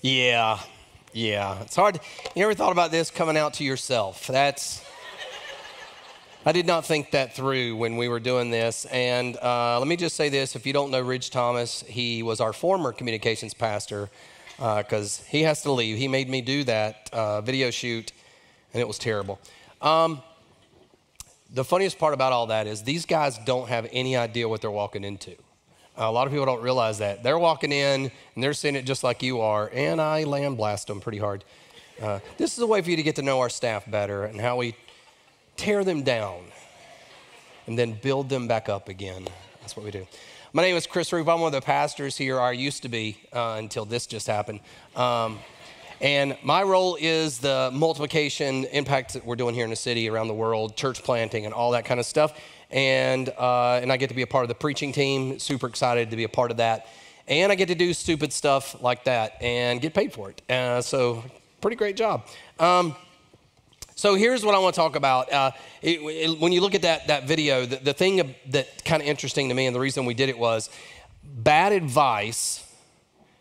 Yeah, yeah. It's hard. You ever thought about this coming out to yourself? I did not think that through when we were doing this. And let me just say this. If you don't know Ridge Thomas, he was our former communications pastor because he has to leave. He made me do that video shoot, and it was terrible. The funniest part about all that is these guys don't have any idea what they're walking into. A lot of people don't realize that. They're walking in, and they're seeing it just like you are, and I land blast them pretty hard. This is a way for you to get to know our staff better and how we tear them down and then build them back up again. That's what we do. My name is Chris Roop. I'm one of the pastors here, or I used to be until this just happened. And my role is the multiplication impact that we're doing here in the city, around the world, church planting and all that kind of stuff. And I get to be a part of the preaching team, super excited to be a part of that. And I get to do stupid stuff like that and get paid for it. So pretty great job. So here's what I want to talk about. When you look at that video, the thing that kind of interesting to me, and the reason we did it was bad advice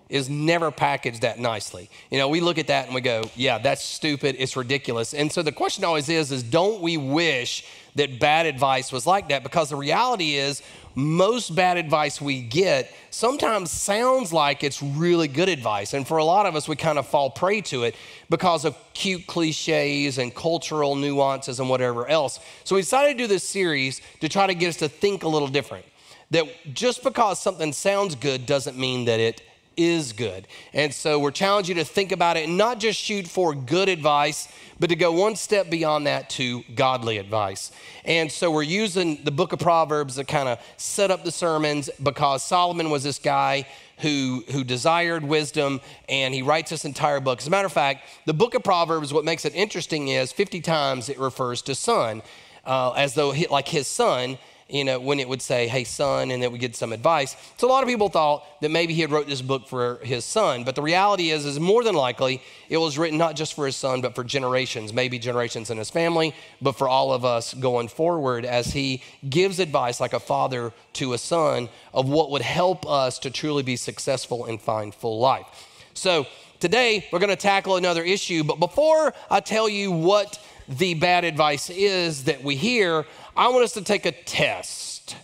is never packaged that nicely. You know, we look at that and we go, yeah, that's stupid, it's ridiculous. And so the question always is don't we wish that bad advice was like that? Because the reality is most bad advice we get sometimes sounds like it's really good advice. And for a lot of us, we kind of fall prey to it because of cute cliches and cultural nuances and whatever else. So we decided to do this series to try to get us to think a little different. That just because something sounds good doesn't mean that it is good. And so we're challenging you to think about it and not just shoot for good advice, but to go one step beyond that to godly advice. And so we're using the book of Proverbs to kind of set up the sermons because Solomon was this guy who desired wisdom, and he writes this entire book. As a matter of fact, the book of Proverbs, what makes it interesting is 50 times it refers to son, as though like his son, you know, when it would say, hey, son, and then we get some advice. So a lot of people thought that maybe he had wrote this book for his son, but the reality is more than likely it was written not just for his son, but for generations, maybe generations in his family, but for all of us going forward as he gives advice like a father to a son of what would help us to truly be successful and find full life. So today we're going to tackle another issue, but before I tell you what the bad advice is that we hear, I want us to take a test.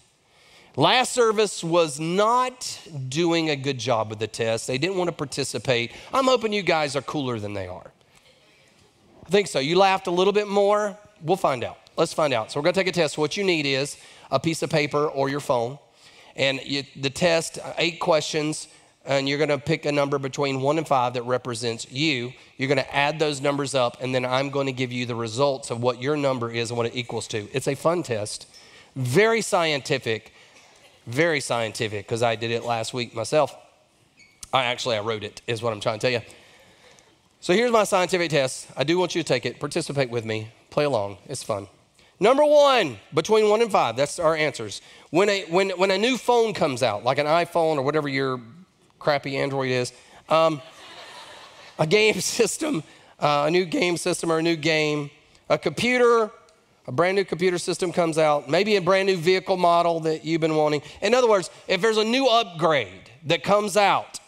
Last service was not doing a good job with the test. They didn't want to participate. I'm hoping you guys are cooler than they are. I think so. You laughed a little bit more. We'll find out. Let's find out. So we're going to take a test. What you need is a piece of paper or your phone. And the test, 8 questions. And you're going to pick a number between 1 and 5 that represents you. You're going to add those numbers up, and then I'm going to give you the results of what your number is and what it equals to. It's a fun test, very scientific, because I did it last week myself. I wrote it, is what I'm trying to tell you. So here's my scientific test. I do want you to take it, participate with me, play along. It's fun. Number 1, between 1 and 5, that's our answers. When a new phone comes out, like an iPhone or whatever your crappy Android is, a game system, a new game system or a new game, a computer, a brand new computer system comes out, maybe a brand new vehicle model that you've been wanting. In other words, if there's a new upgrade that comes out,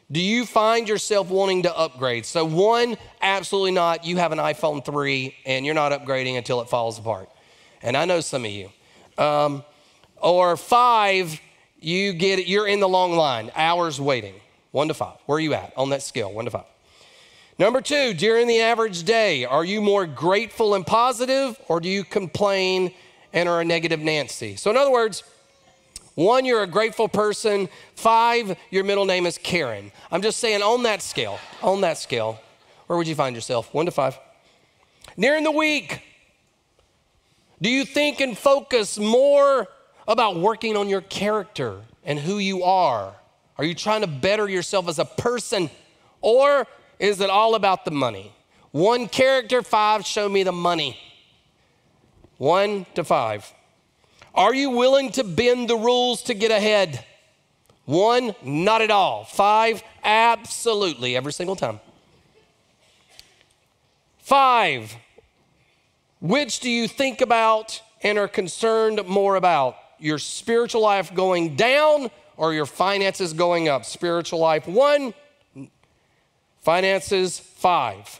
do you find yourself wanting to upgrade? So 1, absolutely not. You have an iPhone 3 and you're not upgrading until it falls apart. And I know some of you. Or 5, you get it, you're in the long line, hours waiting, 1 to 5. Where are you at on that scale, 1 to 5? Number 2, during the average day, are you more grateful and positive, or do you complain and are a negative Nancy? So in other words, 1, you're a grateful person. 5, your middle name is Karen. I'm just saying on that scale, where would you find yourself, 1 to 5? During the week, do you think and focus more about working on your character and who you are? Are you trying to better yourself as a person, or is it all about the money? 1, character, 5, show me the money. 1 to 5. Are you willing to bend the rules to get ahead? 1, not at all. 5, absolutely, every single time. 5, which do you think about and are concerned more about? Your spiritual life going down or your finances going up? Spiritual life, 1, Finances, 5.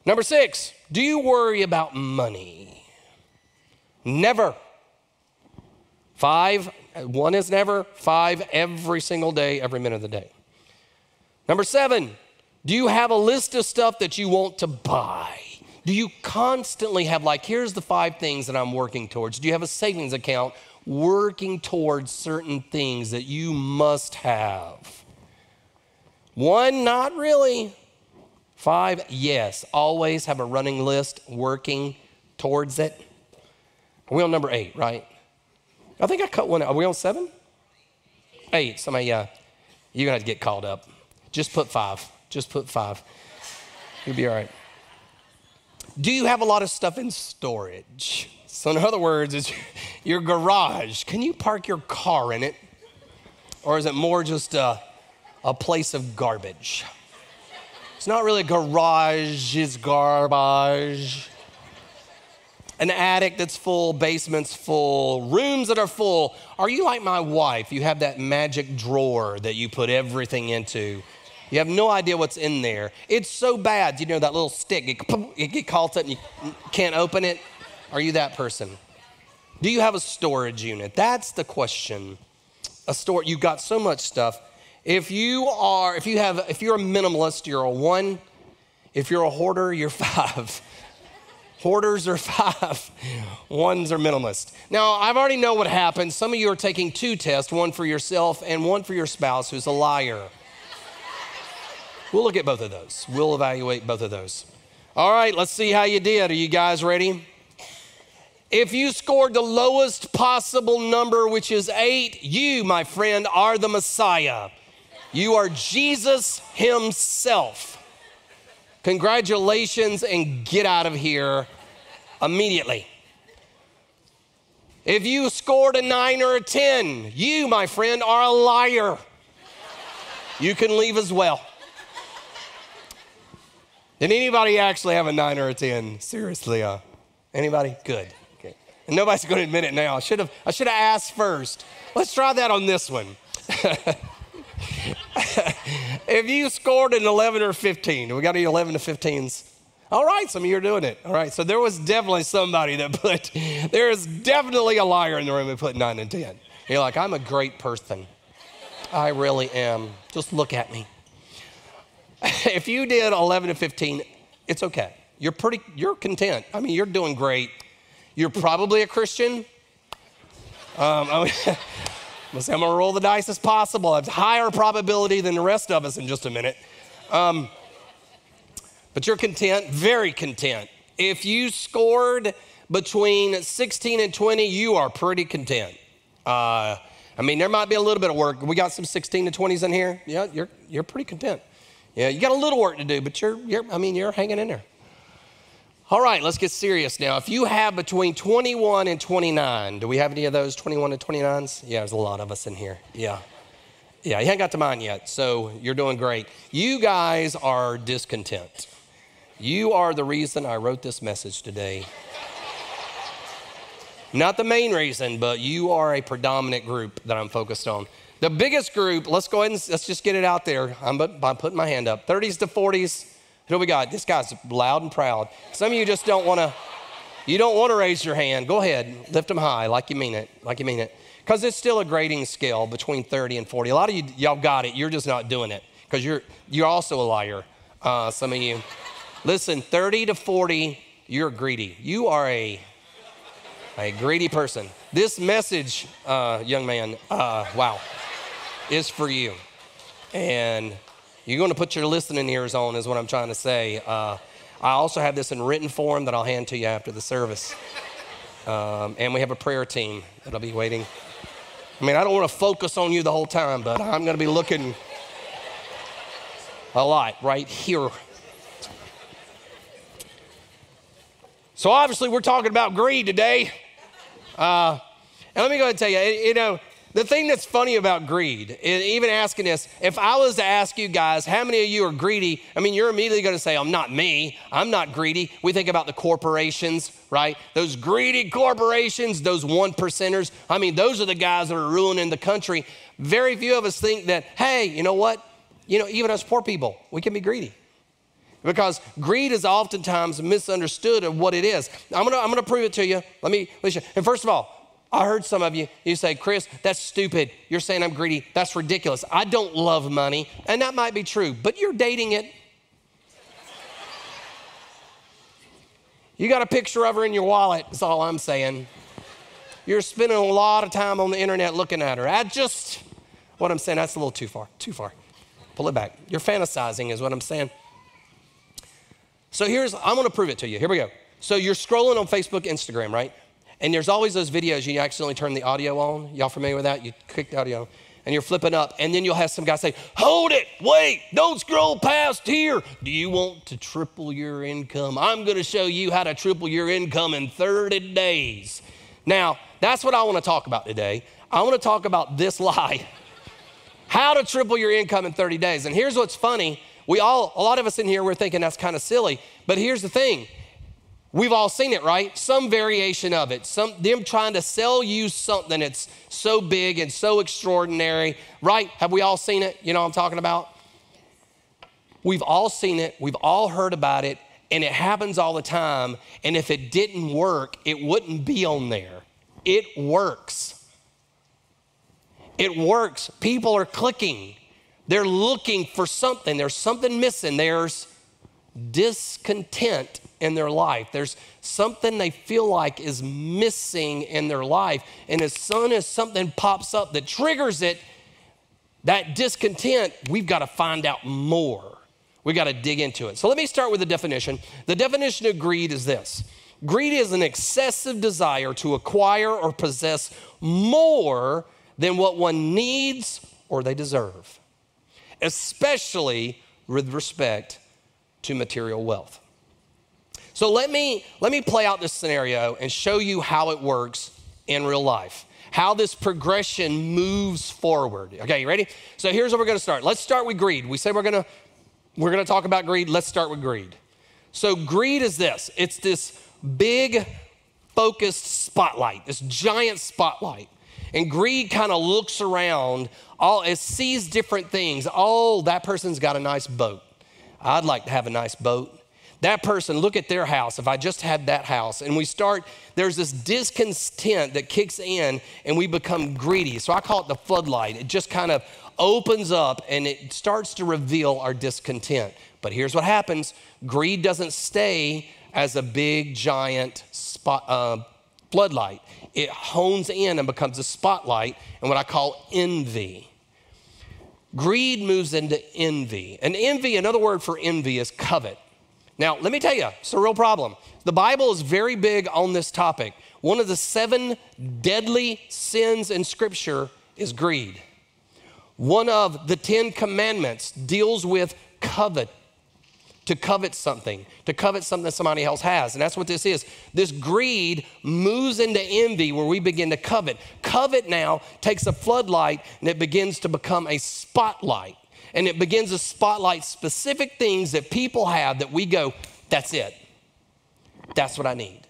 Number 6, do you worry about money? Never. 5, 1 is never. 5, every single day, every minute of the day. Number 7, do you have a list of stuff that you want to buy? Do you constantly have, like, here's the 5 things that I'm working towards? Do you have a savings account working towards certain things that you must have? 1, not really. 5, yes, always have a running list working towards it. Are we on number 8, right? I think I cut one out. Are we on 7? 8, somebody, yeah. You're gonna have to get called up. Just put 5, just put 5. You'll be all right. Do you have a lot of stuff in storage? So in other words, is your garage, can you park your car in it? Or is it more just a place of garbage? It's not really a garage, it's garbage. An attic that's full, basements full, rooms that are full. Are you like my wife? You have that magic drawer that you put everything into. You have no idea what's in there. It's so bad, you know, that little stick, it get caught up and you can't open it. Are you that person? Do you have a storage unit? That's the question. You've got so much stuff. If you're a minimalist, you're a 1. If you're a hoarder, you're 5. Hoarders are 5. 1s are minimalist. Now, I've already know what happens. Some of you are taking 2 tests, 1 for yourself and 1 for your spouse who's a liar. We'll look at both of those. We'll evaluate both of those. All right, let's see how you did. Are you guys ready? If you scored the lowest possible number, which is 8, you, my friend, are the Messiah. You are Jesus himself. Congratulations, and get out of here immediately. If you scored a 9 or a 10, you, my friend, are a liar. You can leave as well. Did anybody actually have a 9 or a 10? Seriously, anybody? Good. Okay. And nobody's going to admit it now. I should have asked first. Let's try that on this one. If you scored an 11 or 15, we got any 11 to 15s? All right, some of you are doing it. All right, so there was definitely somebody there is definitely a liar in the room that put 9 and 10. You're like, I'm a great person. I really am. Just look at me. If you did 11 to 15, it's okay. You're content. I mean, you're doing great. You're probably a Christian. I'm gonna roll the dice as possible. It's higher probability than the rest of us in just a minute. But you're content, very content. If you scored between 16 and 20, you are pretty content. I mean, there might be a little bit of work. We got some 16 to 20s in here. Yeah, you're pretty content. Yeah, you got a little work to do, but you're hanging in there. All right, let's get serious now. If you have between 21 and 29, do we have any of those 21 to 29s? Yeah, there's a lot of us in here. Yeah, you haven't got to mine yet, so you're doing great. You guys are discontent. You are the reason I wrote this message today. Not the main reason, but you are a predominant group that I'm focused on. The biggest group, let's go ahead and let's just get it out there. I'm putting my hand up. 30s to 40s. Who do we got? This guy's loud and proud. Some of you just don't want to raise your hand. Go ahead, lift them high like you mean it, Because it's still a grading scale between 30 and 40. A lot of y'all got it. You're just not doing it because you're also a liar. Some of you. Listen, 30 to 40, you're greedy. You are a greedy person. This message, young man, wow, is for you. And you're going to put your listening ears on is what I'm trying to say. I also have this in written form that I'll hand to you after the service. And we have a prayer team that'll be waiting. I mean, I don't want to focus on you the whole time, but I'm going to be looking a lot right here. So obviously we're talking about greed today. And let me go ahead and tell you, the thing that's funny about greed, even asking this, if I was to ask you guys, how many of you are greedy? I mean, you're immediately going to say, I'm not me. I'm not greedy. We think about the corporations, right? Those greedy corporations, those 1%ers. I mean, those are the guys that are ruining the country. Very few of us think that, hey, you know what? even us poor people, we can be greedy. Because greed is oftentimes misunderstood of what it is. I'm gonna prove it to you. Let me show. And first of all, I heard some of you say, Chris, that's stupid. You're saying I'm greedy. That's ridiculous. I don't love money. And that might be true, but you're dating it. You got a picture of her in your wallet, that's all I'm saying. You're spending a lot of time on the internet looking at her. What I'm saying, that's a little too far. Pull it back. You're fantasizing is what I'm saying. So I'm gonna prove it to you. Here we go. So you're scrolling on Facebook, Instagram, right? And there's always those videos you accidentally turn the audio on. Y'all familiar with that? You click the audio and you're flipping up and then you'll have some guy say, hold it, wait, don't scroll past here. Do you want to triple your income? I'm gonna show you how to triple your income in 30 days. Now, that's what I wanna talk about today. I wanna talk about this lie. How to triple your income in 30 days. And here's what's funny. A lot of us in here, we're thinking that's kind of silly, but here's the thing. We've all seen it, right? Some variation of it. Them trying to sell you something that's so big and so extraordinary, right? Have we all seen it? You know what I'm talking about? We've all seen it. We've all heard about it. And it happens all the time. And if it didn't work, it wouldn't be on there. It works. It works. People are clicking. They're looking for something. There's something missing. There's discontent in their life. There's something they feel like is missing in their life. And as soon as something pops up that triggers it, that discontent, we've got to find out more. We got to dig into it. So let me start with the definition. The definition of greed is this. Greed is an excessive desire to acquire or possess more than what one needs or they deserve, especially with respect to material wealth. So let me play out this scenario and show you how it works in real life, how this progression moves forward. Okay, you ready? So here's where we're gonna start. Let's start with greed. We say we're gonna talk about greed. Let's start with greed. So greed is this. It's this big focused spotlight, this giant spotlight. And greed kind of looks around, it sees different things. Oh, that person's got a nice boat. I'd like to have a nice boat. That person, look at their house. If I just had that house. And there's this discontent that kicks in and we become greedy. So I call it the floodlight. It just kind of opens up and it starts to reveal our discontent. But here's what happens. Greed doesn't stay as a big, giant floodlight. It hones in and becomes a spotlight and what I call envy. Greed moves into envy. And envy, another word for envy is covet. Now, let me tell you, it's a real problem. The Bible is very big on this topic. One of the 7 deadly sins in Scripture is greed. One of the 10 commandments deals with to covet something that somebody else has. And that's what this is. This greed moves into envy where we begin to covet. Covet now takes a floodlight and it begins to become a spotlight. And it begins to spotlight specific things that people have that we go, that's it. That's what I need.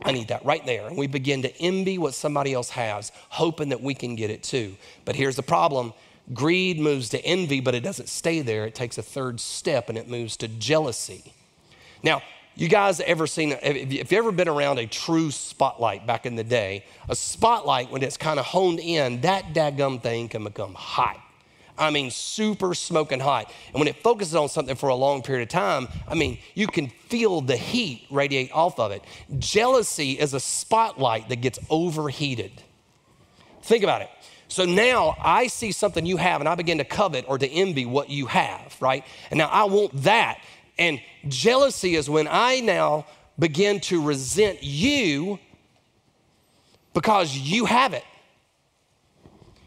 I need that right there. And we begin to envy what somebody else has, hoping that we can get it too. But here's the problem. Greed moves to envy, but it doesn't stay there. It takes a third step and it moves to jealousy. Now, you guys if you've ever been around a true spotlight back in the day, a spotlight, when it's kind of honed in, that daggum thing can become hot. I mean, super smoking hot. And when it focuses on something for a long period of time, I mean, you can feel the heat radiate off of it. Jealousy is a spotlight that gets overheated. Think about it. So now I see something you have and I begin to covet or to envy what you have, right? And now I want that. And jealousy is when I now begin to resent you because you have it.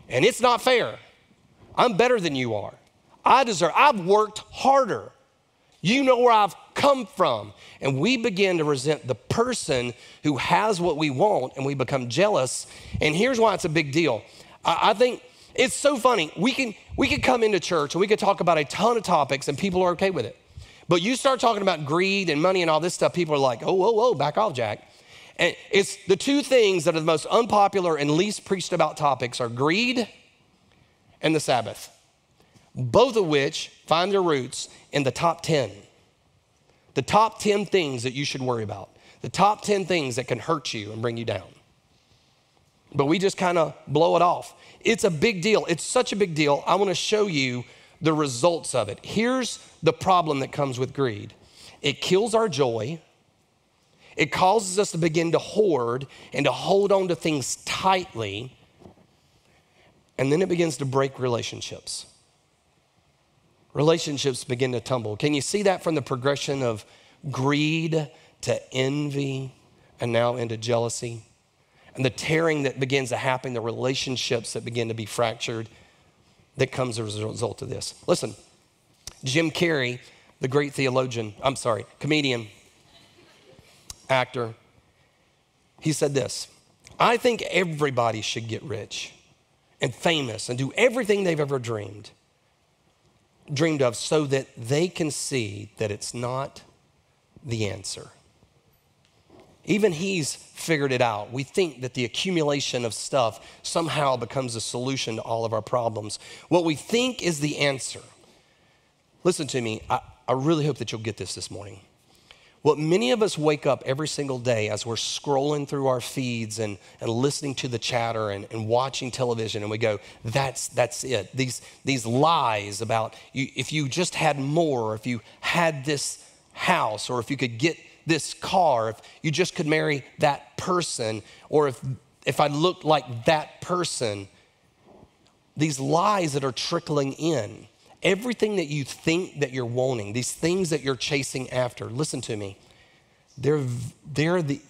And it's not fair. I'm better than you are. I've worked harder. You know where I've come from. And we begin to resent the person who has what we want and we become jealous. And here's why it's a big deal. I think it's so funny. We can come into church and we could talk about a ton of topics and people are okay with it. But you start talking about greed and money and all this stuff, people are like, oh, whoa, whoa, back off, Jack. And it's the 2 things that are the most unpopular and least preached about topics are greed and the Sabbath. both of which find their roots in the top 10. The top 10 things that you should worry about. The top 10 things that can hurt you and bring you down. But we just kind of blow it off. It's a big deal. It's such a big deal. I want to show you the results of it. Here's the problem that comes with greed. It kills our joy. It causes us to begin to hoard and to hold on to things tightly. And then it begins to break relationships. Relationships begin to tumble. Can you see that from the progression of greed to envy and now into jealousy? And the tearing that begins to happen, the relationships that begin to be fractured, that comes as a result of this. Listen, Jim Carrey, the great comedian, actor, he said this: I think everybody should get rich and famous and do everything they've ever dreamed of so that they can see that it's not the answer. Even he's figured it out. We think that the accumulation of stuff somehow becomes a solution to all of our problems. What we think is the answer. Listen to me. I really hope that you'll get this morning. What many of us wake up every single day as we're scrolling through our feeds and listening to the chatter and watching television, and we go, that's it. These lies about you, if you just had more, if you had this house, or if you could get this car, if you just could marry that person, or if I looked like that person. These lies that are trickling in. Everything that you think that you're wanting, these things that you're chasing after, listen to me, they're the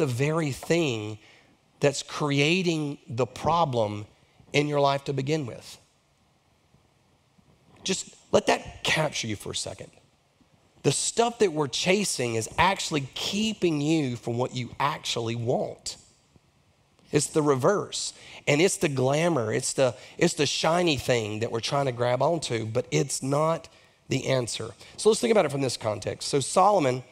very thing that's creating the problem in your life to begin with. Just let that capture you for a second. The stuff that we're chasing is actually keeping you from what you actually want. It's the reverse. And it's the glamour, it's the shiny thing that we're trying to grab onto, but it's not the answer. So let's think about it from this context. So Solomon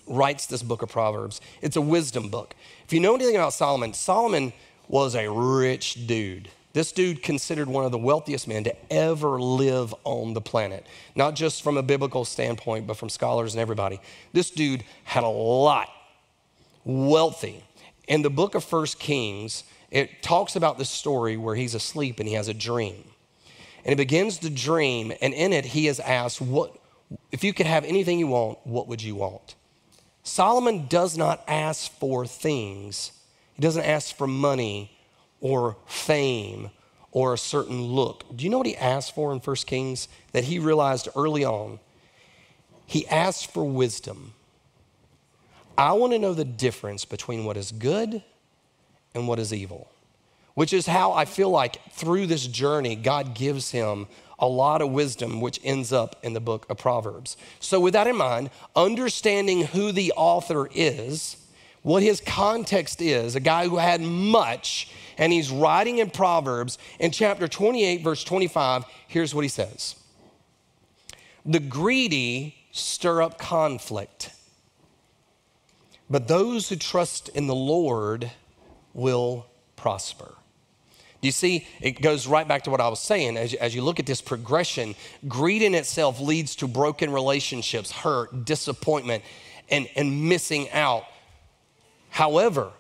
writes this book of Proverbs. It's a wisdom book. If you know anything about Solomon, Solomon was a rich dude. This dude considered one of the wealthiest men to ever live on the planet. Not just from a biblical standpoint, but from scholars and everybody. This dude had a lot, wealthy. In the book of 1 Kings, it talks about this story where he's asleep and he has a dream. And he begins to dream, and in it he is asked, "What if you could have anything you want, what would you want?" Solomon does not ask for things. He doesn't ask for money or fame or a certain look. Do you know what he asked for in 1 Kings that he realized early on? He asked for wisdom. I want to know the difference between what is good and what is evil, which is how I feel like through this journey, God gives him a lot of wisdom, which ends up in the book of Proverbs. So with that in mind, understanding who the author is, what his context is, a guy who had much, and he's writing in Proverbs, in chapter 28, verse 25, here's what he says. The greedy stir up conflict, but those who trust in the Lord will prosper. Do you see? It goes right back to what I was saying. As you look at this progression, greed in itself leads to broken relationships, hurt, disappointment, and missing out. However,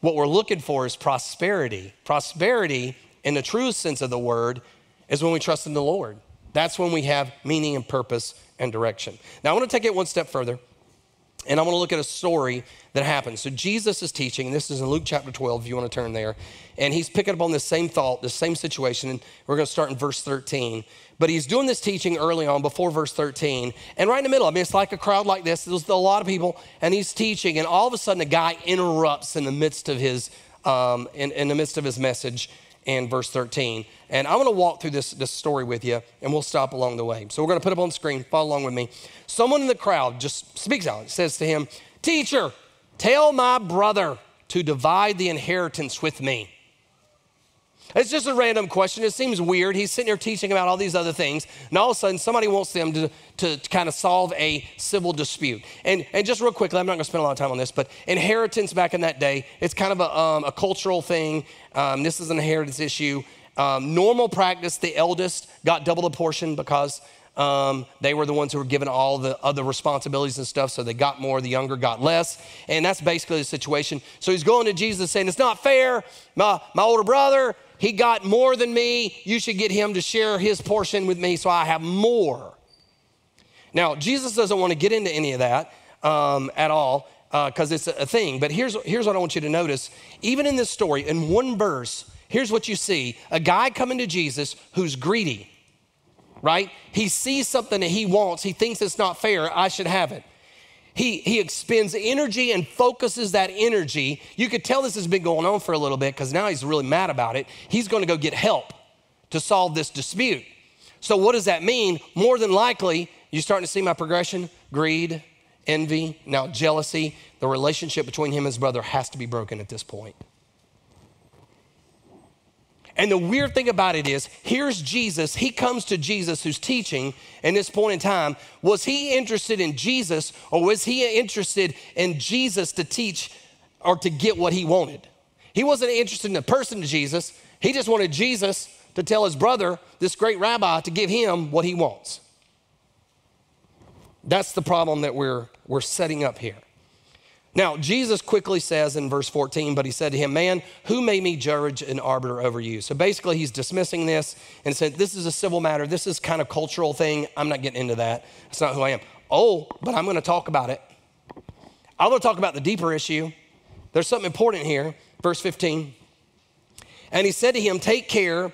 what we're looking for is prosperity. Prosperity, in the truest sense of the word, is when we trust in the Lord. That's when we have meaning and purpose and direction. Now, I want to take it one step further. And I want to look at a story that happened. So Jesus is teaching, and this is in Luke chapter 12, if you want to turn there. And he's picking up on this same thought, this same situation. And we're going to start in verse 13. But he's doing this teaching early on before verse 13. And right in the middle, I mean, it's like a crowd like this. There's a lot of people, and he's teaching. And all of a sudden, a guy interrupts in the midst of his, in the midst of his message in verse 13. And I want to walk through this story with you, and we'll stop along the way. So we're going to put it up on the screen. Follow along with me. Someone in the crowd just speaks out. It says to him, "Teacher, tell my brother to divide the inheritance with me." It's just a random question. It seems weird. He's sitting there teaching about all these other things, and all of a sudden somebody wants them to kind of solve a civil dispute. And just real quickly, I'm not going to spend a lot of time on this, but inheritance back in that day, it's kind of a cultural thing. This is an inheritance issue. Normal practice, the eldest got double the portion because they were the ones who were given all the other responsibilities and stuff, so they got more, the younger got less, and that's basically the situation. So he's going to Jesus saying, it's not fair, my older brother, he got more than me, you should get him to share his portion with me so I have more. Now, Jesus doesn't want to get into any of that at all because it's a thing, but here's what I want you to notice. Even in this story, in one verse, here's what you see. A guy coming to Jesus who's greedy, right? He sees something that he wants. He thinks it's not fair. I should have it. He expends energy and focuses that energy. You could tell this has been going on for a little bit because now he's really mad about it. He's going to go get help to solve this dispute. So what does that mean? More than likely, you're starting to see my progression, greed, envy, now jealousy. The relationship between him and his brother has to be broken at this point. And the weird thing about it is, here's Jesus. He comes to Jesus who's teaching in this point in time. Was he interested in Jesus, or was he interested in Jesus to teach or to get what he wanted? He wasn't interested in the person of Jesus. He just wanted Jesus to tell his brother, this great rabbi, to give him what he wants. That's the problem that we're setting up here. Now, Jesus quickly says in verse 14, but he said to him, man, who made me judge and arbiter over you? So basically he's dismissing this and said, this is a civil matter. This is kind of cultural thing. I'm not getting into that. That's not who I am. Oh, but I'm going to talk about it. I'm going to talk about the deeper issue. There's something important here. Verse 15. And he said to him, take care.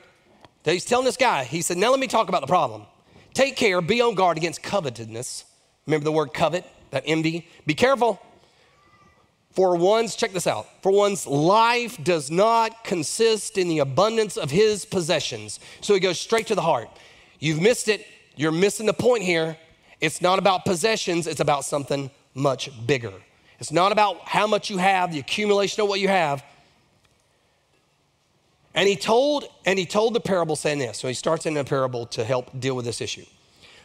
He's telling this guy, he said, now let me talk about the problem. Take care, be on guard against covetousness. Remember the word covet, that envy? Be careful. Check this out, for one's life does not consist in the abundance of his possessions. So he goes straight to the heart. You've missed it. You're missing the point here. It's not about possessions. It's about something much bigger. It's not about how much you have, the accumulation of what you have. And he told the parable saying this. So he starts in a parable to help deal with this issue.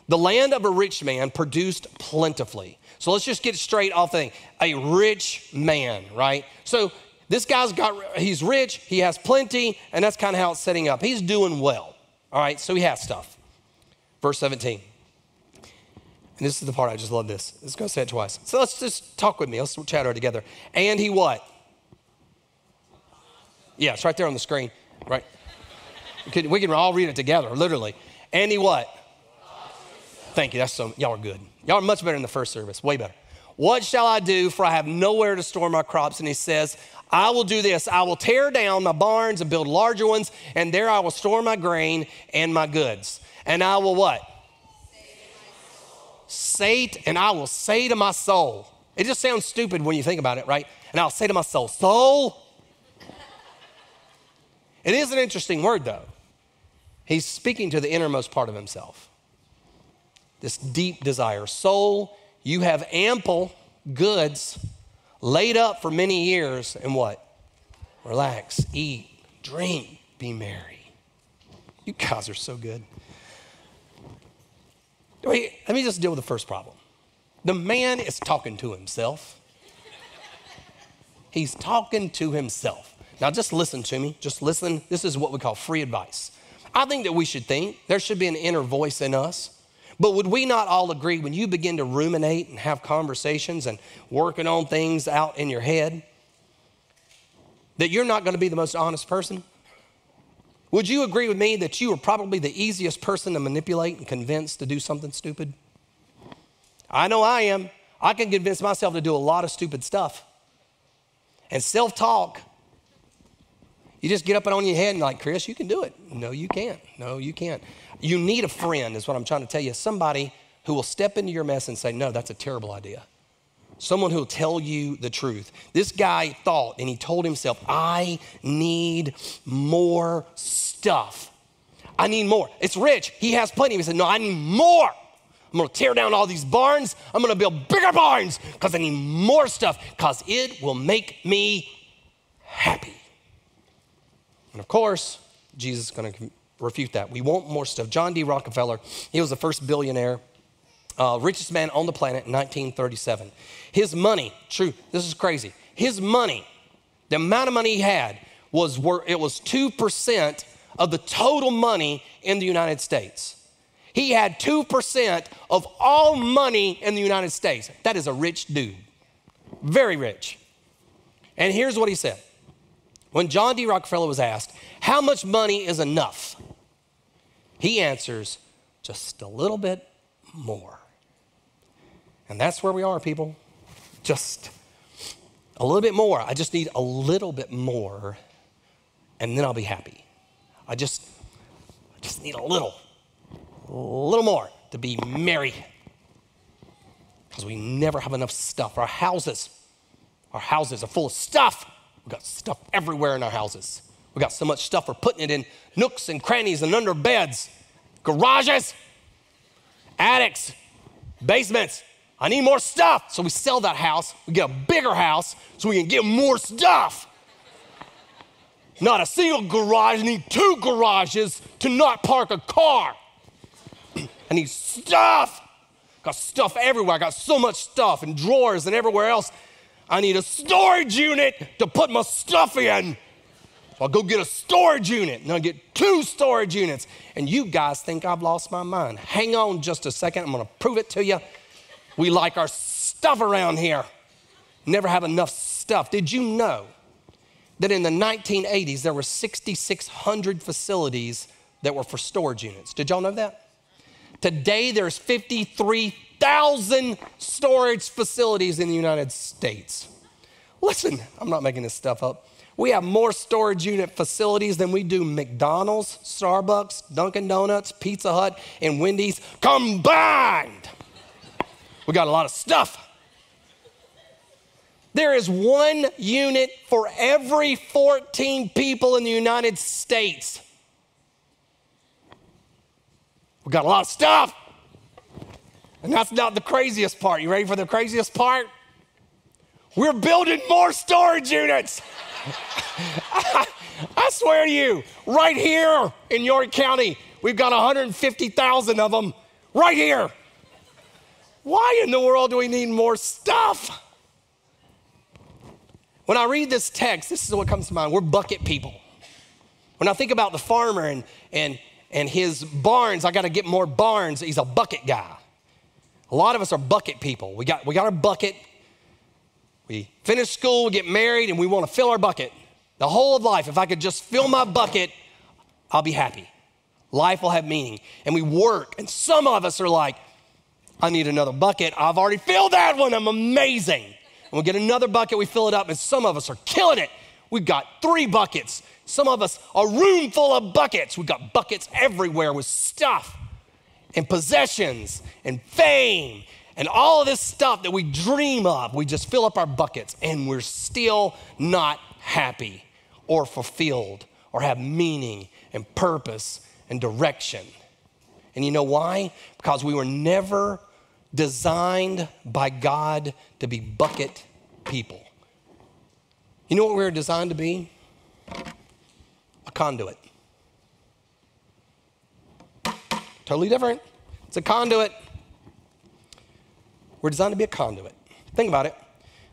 The land of a rich man produced plentifully. So let's just get it straight off the thing. A rich man, right? So this he's rich, he has plenty, and that's kind of how it's setting up. He's doing well, all right? So he has stuff. Verse 17. And this is the part I just love this. Let's go say it twice. So let's just talk with me. Let's chat her together. And he what? Yeah, it's right there on the screen, right? We can all read it together, literally. And he what? Thank you, y'all are good. Y'all are much better than the first service, way better. What shall I do, for I have nowhere to store my crops? And he says, I will do this. I will tear down my barns and build larger ones, and there I will store my grain and my goods. And I will what? And I will say to my soul. It just sounds stupid when you think about it, right? And I'll say to my soul, soul. It is an interesting word, though. He's speaking to the innermost part of himself. This deep desire. Soul, you have ample goods laid up for many years, and what? Relax, eat, drink, be merry. You guys are so good. Wait, let me just deal with the first problem. The man is talking to himself. He's talking to himself. Now just listen to me, just listen. This is what we call free advice. I think that we should think there should be an inner voice in us. But would we not all agree when you begin to ruminate and have conversations and working on things out in your head that you're not going to be the most honest person? Would you agree with me that you are probably the easiest person to manipulate and convince to do something stupid? I know I am. I can convince myself to do a lot of stupid stuff. And self-talk, you just get up and on your head and like, Chris, you can do it. No, you can't. No, you can't. You need a friend is what I'm trying to tell you. Somebody who will step into your mess and say, no, that's a terrible idea. Someone who will tell you the truth. This guy thought, and he told himself, I need more stuff. I need more. It's rich. He has plenty. He said, no, I need more. I'm going to tear down all these barns. I'm going to build bigger barns because I need more stuff because it will make me happy. And of course, Jesus is going to refute that. We want more stuff. John D. Rockefeller, he was the first billionaire, richest man on the planet in 1937. His money, true, this is crazy. His money, the amount of money he had was 2% of the total money in the United States. He had 2% of all money in the United States. That is a rich dude, very rich. And here's what he said. When John D. Rockefeller was asked, how much money is enough? He answers, just a little bit more. And that's where we are, people. Just a little bit more. I just need a little bit more, and then I'll be happy. I just need a little more to be merry. Because we never have enough stuff. Our houses are full of stuff. We've got stuff everywhere in our houses. We've got so much stuff, we're putting it in nooks and crannies and under beds, garages, attics, basements. I need more stuff. So we sell that house. We get a bigger house so we can get more stuff. Not a single garage. I need 2 garages to not park a car. I need stuff. Got stuff everywhere. I got so much stuff in drawers and everywhere else. I need a storage unit to put my stuff in. So I'll go get a storage unit, and I'll get 2 storage units. And you guys think I've lost my mind. Hang on just a second. I'm going to prove it to you. We like our stuff around here. Never have enough stuff. Did you know that in the 1980s, there were 6,600 facilities that were for storage units? Did y'all know that? Today, there's 53,000 storage facilities in the United States. Listen, I'm not making this stuff up. We have more storage unit facilities than we do McDonald's, Starbucks, Dunkin' Donuts, Pizza Hut, and Wendy's combined. We got a lot of stuff. There is 1 unit for every 14 people in the United States. We got a lot of stuff. And that's not the craziest part. You ready for the craziest part? We're building more storage units. I swear to you, right here in York County, we've got 150,000 of them right here. Why in the world do we need more stuff? When I read this text, this is what comes to mind. We're bucket people. When I think about the farmer and his barns, I got to get more barns. He's a bucket guy. A lot of us are bucket people. We got our bucket. We finish school, we get married, and we want to fill our bucket. The whole of life, if I could just fill my bucket, I'll be happy. Life will have meaning. And we work, and some of us are like, I need another bucket. I've already filled that one. I'm amazing. And we'll get another bucket, we fill it up, and some of us are killing it. We've got 3 buckets. Some of us, a room full of buckets. We've got buckets everywhere with stuff and possessions and fame and all of this stuff that we dream of. We just fill up our buckets, and we're still not happy or fulfilled or have meaning and purpose and direction. And you know why? Because we were never designed by God to be bucket people. You know what we were designed to be? A conduit. Totally different. It's a conduit. We're designed to be a conduit. Think about it.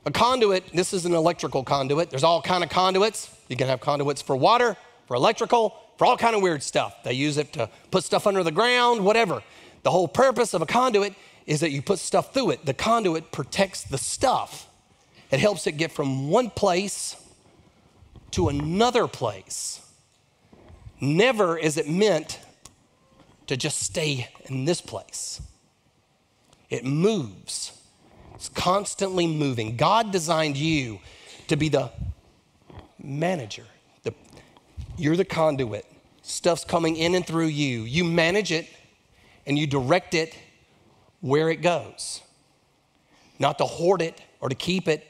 A conduit, this is an electrical conduit. There's all kind of conduits. You can have conduits for water, for electrical, for all kind of weird stuff. They use it to put stuff under the ground, whatever. The whole purpose of a conduit is that you put stuff through it. The conduit protects the stuff. It helps it get from one place to another place. Never is it meant to just stay in this place. It moves. It's constantly moving. God designed you to be the manager. You're the conduit. Stuff's coming in and through you. You manage it and you direct it where it goes. Not to hoard it or to keep it.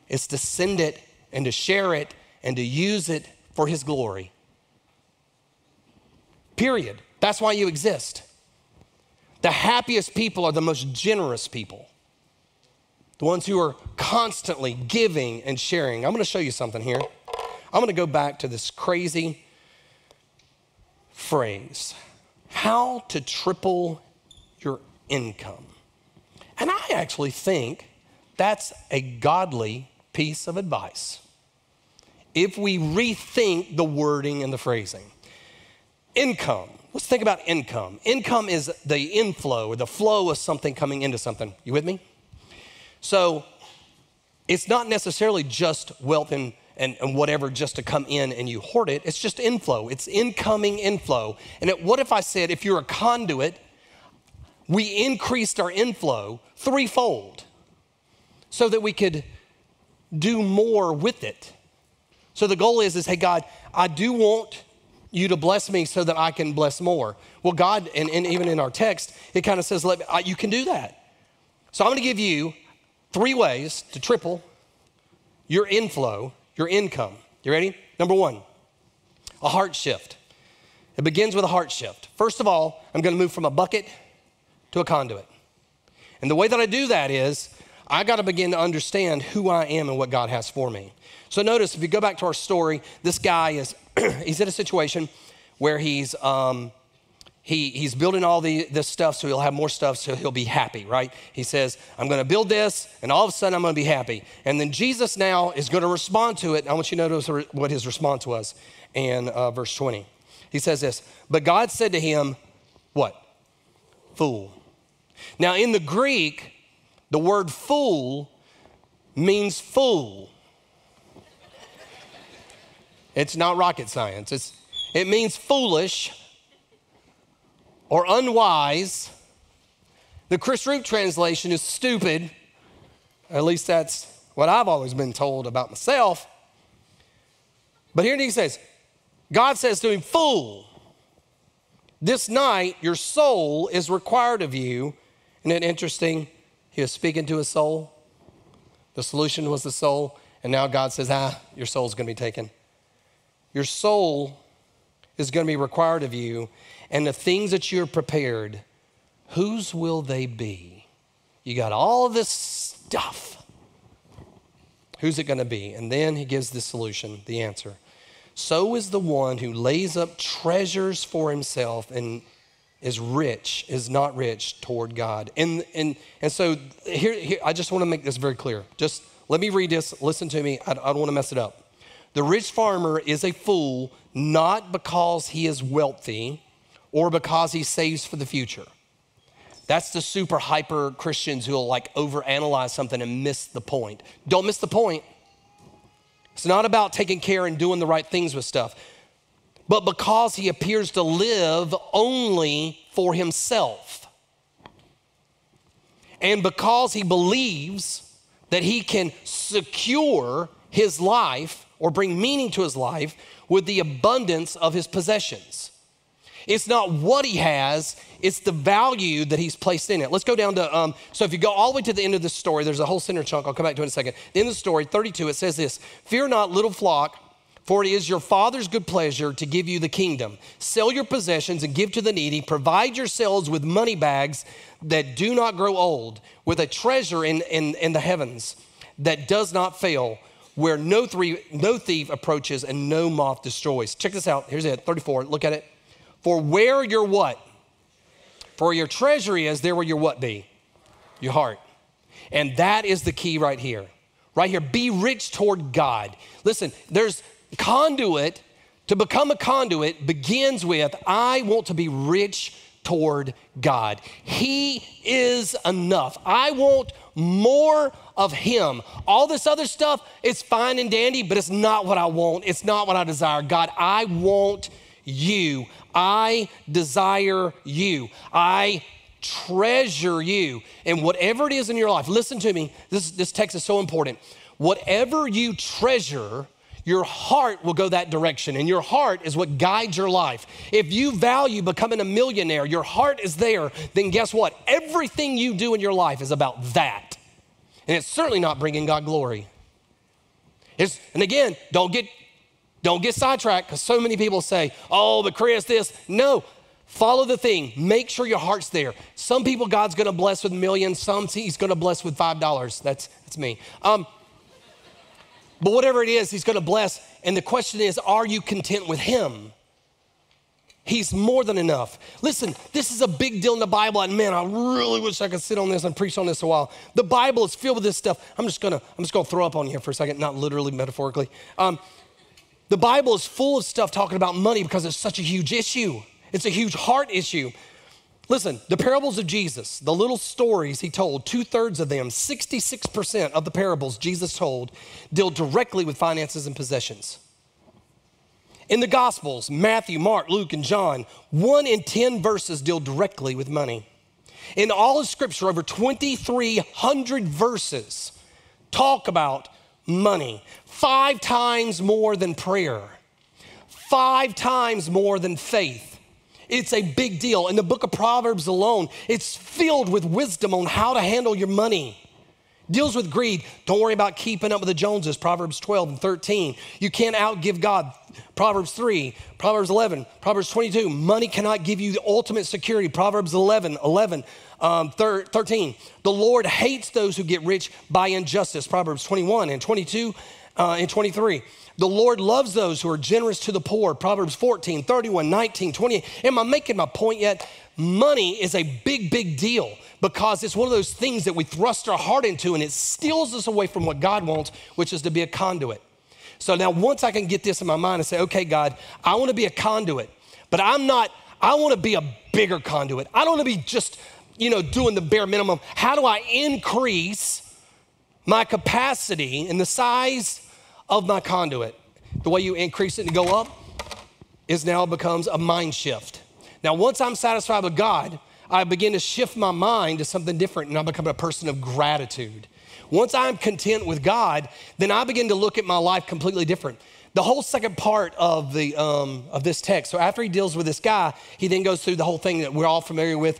It's to send it and to share it and to use it for His glory. Period. That's why you exist. The happiest people are the most generous people. The ones who are constantly giving and sharing. I'm going to show you something here. I'm going to go back to this crazy phrase, how to triple your income. And I actually think that's a godly piece of advice if we rethink the wording and the phrasing. income. Let's think about income. Income is the inflow or the flow of something coming into something. You with me? So it's not necessarily just wealth and whatever just to come in and you hoard it. It's just inflow. It's incoming inflow. And what if I said, if you're a conduit, we increased our inflow threefold so that we could do more with it. So the goal is hey, God, I do want you to bless me so that I can bless more. Well, God, and even in our text, it kind of says, you can do that. So I'm going to give you 3 ways to triple your inflow, your income. You ready? Number 1, a heart shift. It begins with a heart shift. First of all, I'm going to move from a bucket to a conduit. And the way that I do that is I got to begin to understand who I am and what God has for me. So notice, if you go back to our story, this guy is, he's in a situation where he's building all this stuff so he'll have more stuff so he'll be happy, right? He says, I'm going to build this and all of a sudden I'm going to be happy. And then Jesus now is going to respond to it. I want you to notice what his response was in verse 20. He says this, but God said to him, what? Fool. Now in the Greek, the word fool means fool. It's not rocket science. It means foolish or unwise. The Chris Root translation is stupid. At least that's what I've always been told about myself. But here he says, God says to him, fool, this night your soul is required of you. Isn't it interesting? He was speaking to his soul. The solution was the soul. And now God says, your soul's going to be taken. Your soul is going to be required of you. And the things that you're prepared, whose will they be? You got all this stuff. Who's it going to be? And then he gives the solution, the answer. So is the one who lays up treasures for himself and is not rich toward God. And so here, I just want to make this very clear. Just let me read this. Listen to me. I don't want to mess it up. The rich farmer is a fool, not because he is wealthy or because he saves for the future. That's the super hyper Christians who will overanalyze something and miss the point. Don't miss the point. It's not about taking care and doing the right things with stuff, but because he appears to live only for himself. And because he believes that he can secure his life or bring meaning to his life with the abundance of his possessions. It's not what he has, it's the value that he's placed in it. Let's go down to, so if you go all the way to the end of this story, there's a whole center chunk, I'll come back to it in a second. The end of the story, 32, it says this, fear not, little flock, for it is your Father's good pleasure to give you the kingdom. Sell your possessions and give to the needy. Provide yourselves with money bags that do not grow old, with a treasure in the heavens that does not fail, where no thief approaches and no moth destroys. Check this out. Here's it, 34. Look at it. For where your what? For your treasure is, there will your what be? Your heart. And that is the key right here. Right here, be rich toward God. Listen, there's conduit. To become a conduit begins with, I want to be rich toward God. He is enough. I want more of him. All this other stuff, it's fine and dandy, but it's not what I want. It's not what I desire. God, I want you. I desire you. I treasure you. And whatever it is in your life, listen to me, this text is so important. Whatever you treasure, your heart will go that direction, and your heart is what guides your life. If you value becoming a millionaire, your heart is there, then guess what? Everything you do in your life is about that. And it's certainly not bringing God glory. And again, don't get sidetracked, because so many people say, oh, but Chris, this. No, follow the thing. Make sure your heart's there. Some people God's going to bless with millions. Some he's going to bless with $5. That's me. But whatever it is, he's going to bless. And the question is, are you content with him? He's more than enough. Listen, this is a big deal in the Bible. And man, I really wish I could sit on this and preach on this a while. The Bible is filled with this stuff. I'm just gonna throw up on you for a second, not literally, metaphorically. The Bible is full of stuff talking about money because it's such a huge issue. It's a huge heart issue. Listen, the parables of Jesus, the little stories he told, 2/3 of them, 66% of the parables Jesus told deal directly with finances and possessions. In the Gospels, Matthew, Mark, Luke, and John, 1 in 10 verses deal directly with money. In all of Scripture, over 2,300 verses talk about money. 5 times more than prayer. 5 times more than faith. It's a big deal. In the book of Proverbs alone, it's filled with wisdom on how to handle your money. Deals with greed. Don't worry about keeping up with the Joneses, Proverbs 12 and 13. You can't outgive God, Proverbs 3, Proverbs 11, Proverbs 22. Money cannot give you the ultimate security, Proverbs 11, 13. The Lord hates those who get rich by injustice, Proverbs 21 and 22 and 23. The Lord loves those who are generous to the poor, Proverbs 14, 31, 19, 28. Am I making my point yet? Money is a big, big deal because it's one of those things that we thrust our heart into and it steals us away from what God wants, which is to be a conduit. So now once I can get this in my mind and say, okay, God, I want to be a conduit, but I want to be a bigger conduit. I don't want to be just, doing the bare minimum. How do I increase my capacity and the size of my conduit? The way you increase it and go up is now becomes a mind shift. Now, once I'm satisfied with God, I begin to shift my mind to something different and I become a person of gratitude. Once I'm content with God, then I begin to look at my life completely different. The whole second part of this text, so after he deals with this guy, he then goes through the whole thing that we're all familiar with.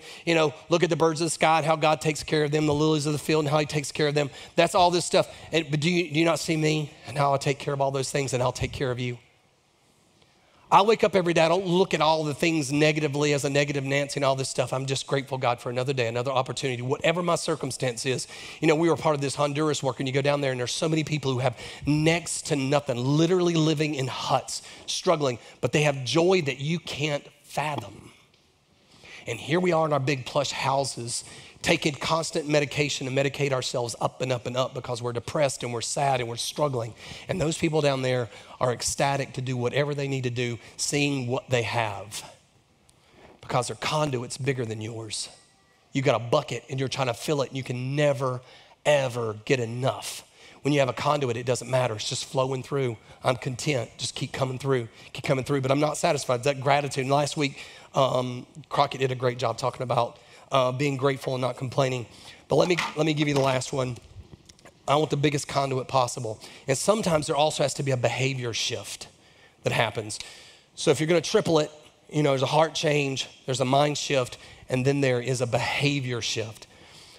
Look at the birds of the sky and how God takes care of them, the lilies of the field and how he takes care of them. That's all this stuff. But do you not see me and how I take care of all those things and I'll take care of you? I wake up every day, I don't look at all the things negatively as a negative Nancy and all this stuff. I'm just grateful, God, for another day, another opportunity, whatever my circumstance is. We were part of this Honduras work and you go down there and there's so many people who have next to nothing, literally living in huts, struggling, but they have joy that you can't fathom. And here we are in our big plush houses, taking constant medication to medicate ourselves up and up and up because we're depressed and we're sad and we're struggling. And those people down there are ecstatic to do whatever they need to do, seeing what they have because their conduit's bigger than yours. You got a bucket and you're trying to fill it and you can never, ever get enough. When you have a conduit, it doesn't matter. It's just flowing through. I'm content. Just keep coming through, but I'm not satisfied. That gratitude. And last week, Crockett did a great job talking about being grateful and not complaining. But let me give you the last one. I want the biggest conduit possible. And sometimes there also has to be a behavior shift that happens. So if you're going to triple it, there's a heart change, there's a mind shift, and then there is a behavior shift.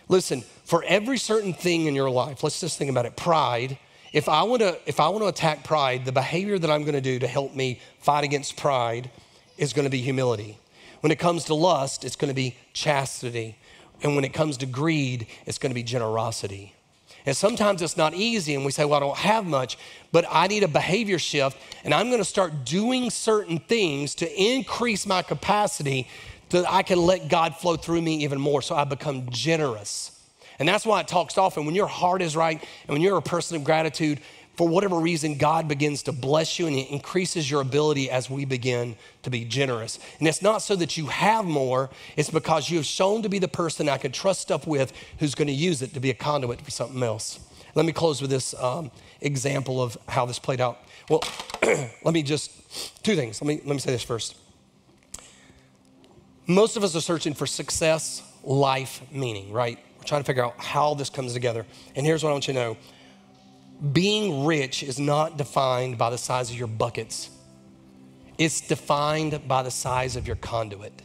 Listen, for every certain thing in your life, let's just think about it. Pride. If I want to attack pride, the behavior that I'm going to do to help me fight against pride is going to be humility. When it comes to lust, it's going to be chastity. And when it comes to greed, it's going to be generosity. And sometimes it's not easy and we say, well, I don't have much, but I need a behavior shift and I'm going to start doing certain things to increase my capacity so that I can let God flow through me even more so I become generous. And that's why it talks often when your heart is right and when you're a person of gratitude, for whatever reason, God begins to bless you and it increases your ability as we begin to be generous. And it's not so that you have more, it's because you have shown to be the person I can trust stuff with who's going to use it to be a conduit for something else. Let me close with this example of how this played out. Well, two things. Let me say this first. Most of us are searching for success, life, meaning, right? We're trying to figure out how this comes together. And here's what I want you to know. Being rich is not defined by the size of your buckets. It's defined by the size of your conduit.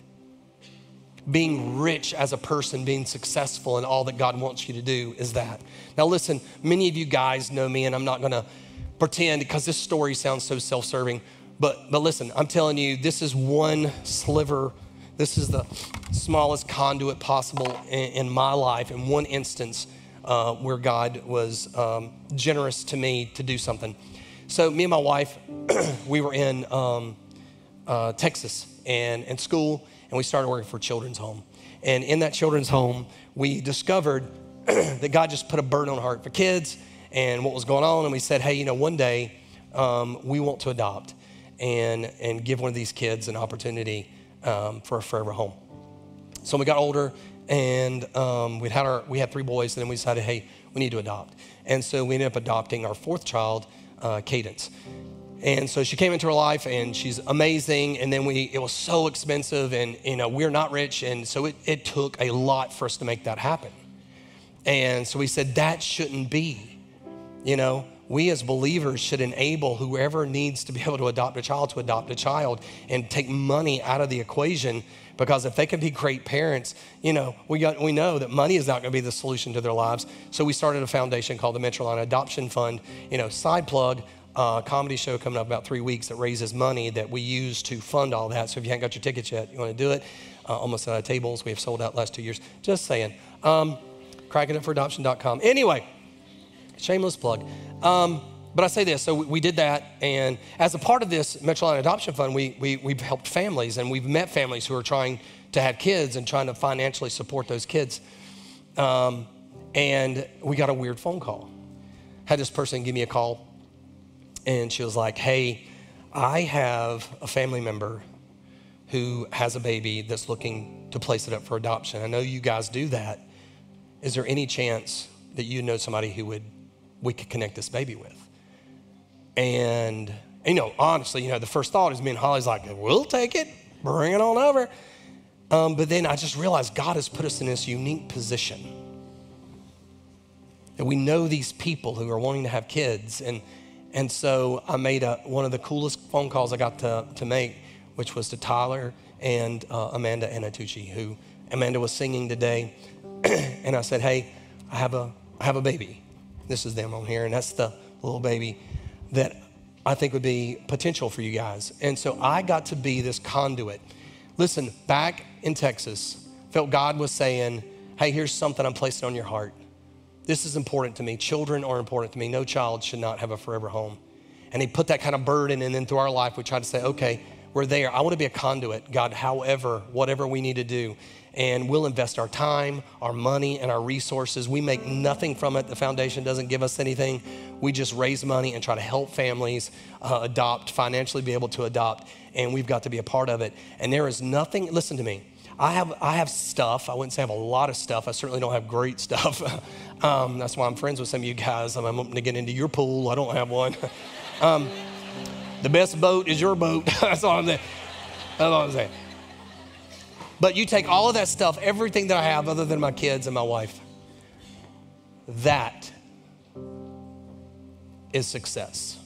Being rich as a person, being successful in all that God wants you to do is that. Now listen, many of you guys know me and I'm not gonna pretend because this story sounds so self-serving, but listen, I'm telling you, this is one sliver. This is the smallest conduit possible in my life in one instance where God was generous to me to do something. So me and my wife, we were in Texas and in school, and we started working for a children's home. And in that children's home, we discovered that God just put a burden on our heart for kids and what was going on. And we said, hey, one day we want to adopt and give one of these kids an opportunity for a forever home. So when we got older and we had 3 boys, and then we decided, hey, we need to adopt. And so we ended up adopting our 4th child, Cadence. And so she came into our life, and she's amazing. And then it was so expensive, and we're not rich, and so it took a lot for us to make that happen. And so we said that shouldn't be. We as believers should enable whoever needs to be able to adopt a child and take money out of the equation, because if they can be great parents, we know that money is not going to be the solution to their lives. So we started a foundation called the Metroline Adoption Fund. Side plug. Comedy show coming up about 3 weeks that raises money that we use to fund all that. So if you haven't got your tickets yet, you want to do it. Almost out of tables. We have sold out last 2 years. Just saying. Crackingitforadoption.com. Anyway, shameless plug. But I say this, so we did that, and as a part of this Metroline Adoption Fund, we've helped families, and we've met families who are trying to have kids and trying to financially support those kids. And we got a weird phone call. Had this person give me a call, and she was like, hey, I have a family member who has a baby that's looking to place it up for adoption. I know you guys do that. Is there any chance that you know somebody who we could connect this baby with? And honestly, the first thought is me and Holly's like, we'll take it, bring it on over. But then I just realized God has put us in this unique position. And we know these people who are wanting to have kids. And so I made one of the coolest phone calls I got to make, which was to Tyler and Amanda Anatucci, who Amanda was singing today. And I said, hey, I have a baby. This is them on here, and that's the little baby that I think would be potential for you guys. And so I got to be this conduit. Listen, back in Texas, felt God was saying, hey, here's something I'm placing on your heart. This is important to me. Children are important to me. No child should not have a forever home. And he put that kind of burden, and then through our life, we try to say, okay, we're there. I want to be a conduit, God, whatever we need to do. And we'll invest our time, our money, and our resources. We make nothing from it. The foundation doesn't give us anything. We just raise money and try to help families adopt, financially be able to adopt, and we've got to be a part of it. And there is nothing, listen to me, I have stuff. I wouldn't say I have a lot of stuff. I certainly don't have great stuff. That's why I'm friends with some of you guys. I'm hoping to get into your pool. I don't have one. The best boat is your boat. That's all I'm saying. That's all I'm saying. But you take all of that stuff, everything that I have other than my kids and my wife, that is success.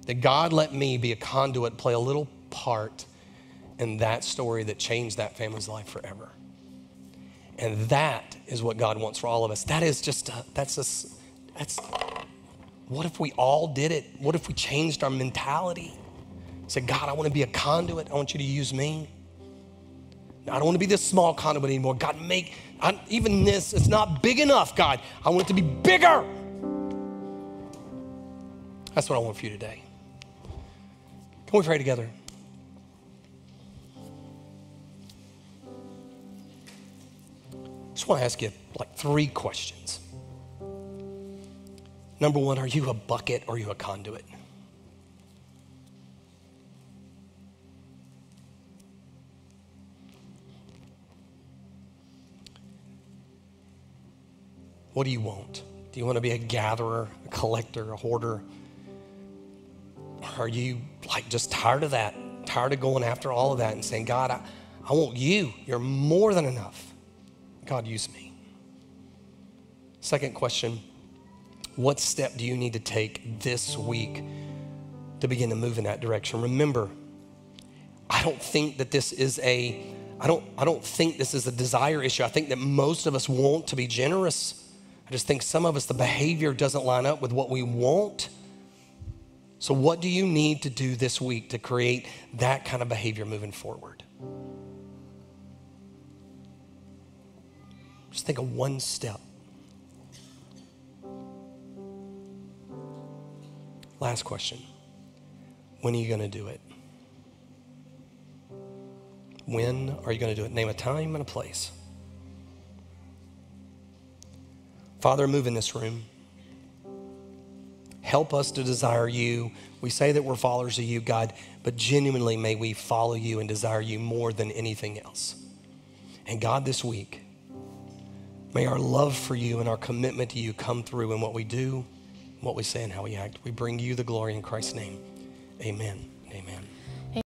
That God let me be a conduit, play a little part in that story that changed that family's life forever. And that is what God wants for all of us. What if we all did it? What if we changed our mentality? Said, God, I want to be a conduit. I want you to use me. I don't want to be this small conduit anymore. God, even this, it's not big enough, God. I want it to be bigger. That's what I want for you today. Can we pray together? I just want to ask you 3 questions. Number 1, are you a bucket or are you a conduit? What do you want? Do you want to be a gatherer, a collector, a hoarder? Or are you just tired of that, tired of going after all of that and saying, God, I want you. You're more than enough. God, use me. Second question, what step do you need to take this week to begin to move in that direction? Remember, I don't think this is a desire issue. I think that most of us want to be generous. I just think some of us, the behavior doesn't line up with what we want. So what do you need to do this week to create that kind of behavior moving forward? Just think of one step. Last question. When are you going to do it? When are you going to do it? Name a time and a place. Father, move in this room. Help us to desire you. We say that we're followers of you, God, but genuinely may we follow you and desire you more than anything else. And God, this week, may our love for you and our commitment to you come through in what we do, what we say, and how we act. We bring you the glory in Christ's name. Amen. Amen.